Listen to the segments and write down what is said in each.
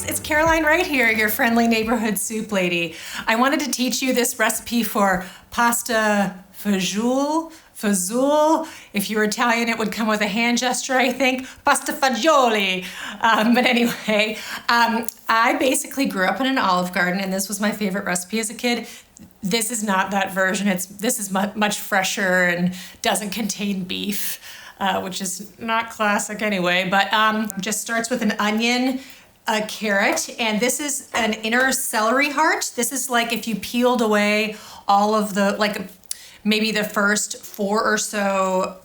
it's Caroline right here, your friendly neighborhood soup lady. I wanted to teach you this recipe for pasta fagioli. If you were Italian, it would come with a hand gesture, I think. Pasta fagioli. But anyway, I basically grew up in an Olive Garden, and this was my favorite recipe as a kid. This is not that version. This is much fresher and doesn't contain beef. Which is not classic anyway, but just starts with an onion, a carrot, and this is an inner celery heart. This is like if you peeled away all of the, like maybe the first 4 or so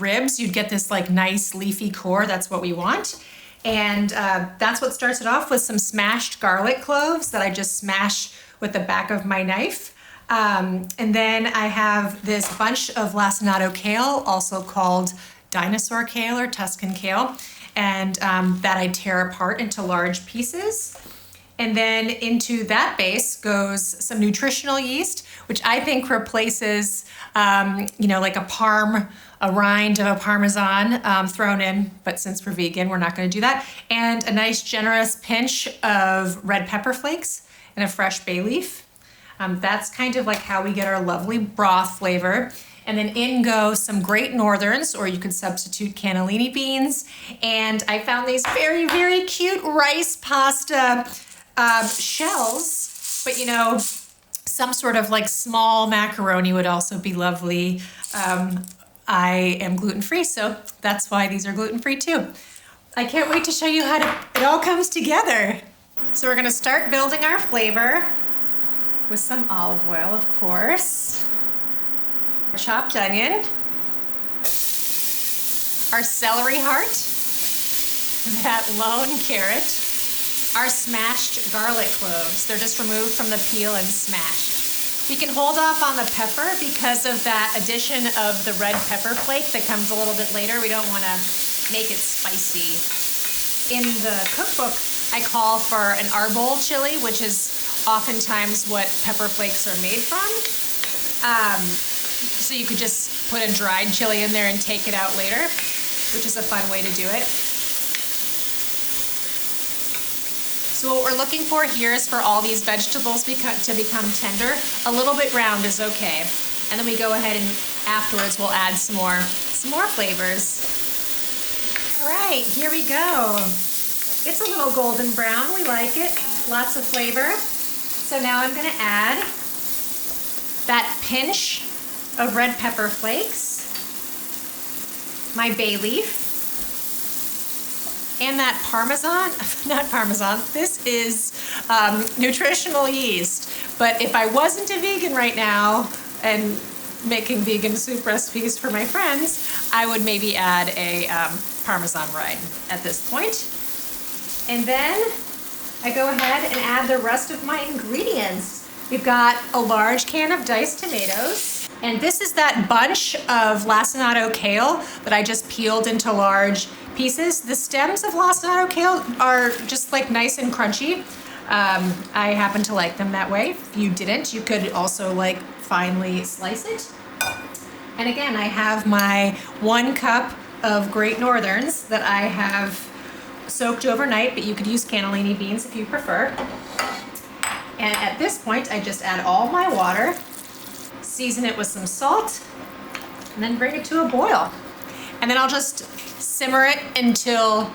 ribs, you'd get this like nice leafy core. That's what we want. And that's what starts it off with, some smashed garlic cloves that I just smash with the back of my knife. And then I have this bunch of lacinato kale, also called dinosaur kale or Tuscan kale, and that I tear apart into large pieces. And then into that base goes some nutritional yeast, which I think replaces, like a rind of a Parmesan thrown in, but since we're vegan, we're not gonna do that. And a nice generous pinch of red pepper flakes and a fresh bay leaf. That's kind of like how we get our lovely broth flavor. And then in go some Great Northerns, or you could substitute cannellini beans. And I found these very, very cute rice pasta shells, but some sort of like small macaroni would also be lovely. I am gluten-free, so that's why these are gluten-free too. I can't wait to show you how it all comes together. So we're gonna start building our flavor with some olive oil, of course. Chopped onion, our celery heart, that lone carrot, our smashed garlic cloves. They're just removed from the peel and smashed. You can hold off on the pepper because of that addition of the red pepper flake that comes a little bit later. We don't want to make it spicy. In the cookbook, I call for an arbol chili, which is oftentimes what pepper flakes are made from. So you could just put a dried chili in there and take it out later, which is a fun way to do it. So what we're looking for here is for all these vegetables to become tender. A little bit round is okay. And then we go ahead and afterwards we'll add some more flavors. All right, here we go. It's a little golden brown, we like it. Lots of flavor. So now I'm gonna add that pinch of red pepper flakes, my bay leaf, and that this is nutritional yeast. But if I wasn't a vegan right now and making vegan soup recipes for my friends, I would maybe add a Parmesan rind at this point. And then I go ahead and add the rest of my ingredients. We've got a large can of diced tomatoes. And this is that bunch of lacinato kale that I just peeled into large pieces. The stems of lacinato kale are just like nice and crunchy. I happen to like them that way. If you didn't, you could also like finely slice it. And again, I have my 1 cup of Great Northerns that I have soaked overnight, but you could use cannellini beans if you prefer. And at this point, I just add all my water, season it with some salt, and then bring it to a boil. And then I'll just simmer it until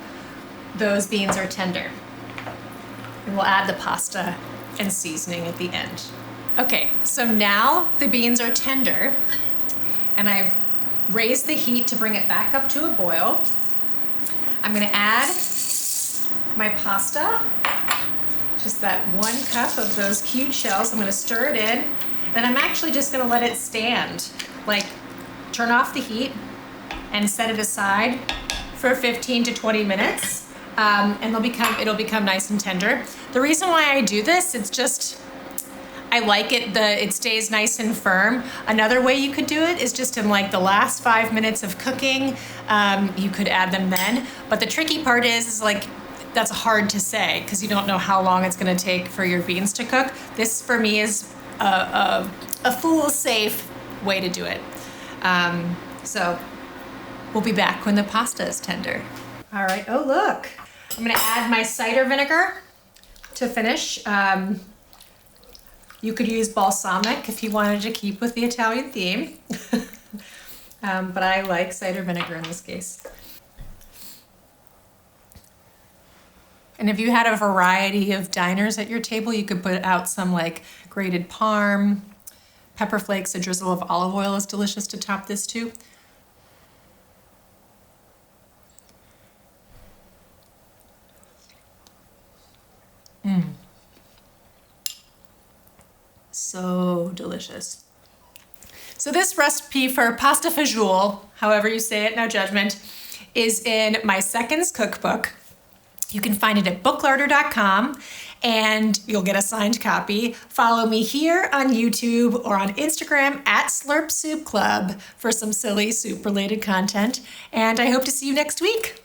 those beans are tender. And we'll add the pasta and seasoning at the end. Okay, so now the beans are tender, and I've raised the heat to bring it back up to a boil. I'm gonna add my pasta, just that 1 cup of those cute shells. I'm gonna stir it in. Then I'm actually just gonna let it stand. Like, turn off the heat and set it aside for 15 to 20 minutes. And it'll become nice and tender. The reason why I do this, it's just, I like it, it stays nice and firm. Another way you could do it is just in like the last 5 minutes of cooking, you could add them then. But the tricky part is like, that's hard to say because you don't know how long it's gonna take for your beans to cook. This for me is a fool-safe way to do it. So we'll be back when the pasta is tender. All right, oh look. I'm gonna add my cider vinegar to finish. You could use balsamic if you wanted to keep with the Italian theme. But I like cider vinegar in this case. And if you had a variety of diners at your table, you could put out some like grated parm, pepper flakes, a drizzle of olive oil is delicious to top this too. So delicious. So this recipe for pasta fagioli, however you say it, no judgment, is in my seconds cookbook. You can find it at booklarder.com and you'll get a signed copy. Follow me here on YouTube or on Instagram at Slurp Soup Club for some silly soup related content. And I hope to see you next week.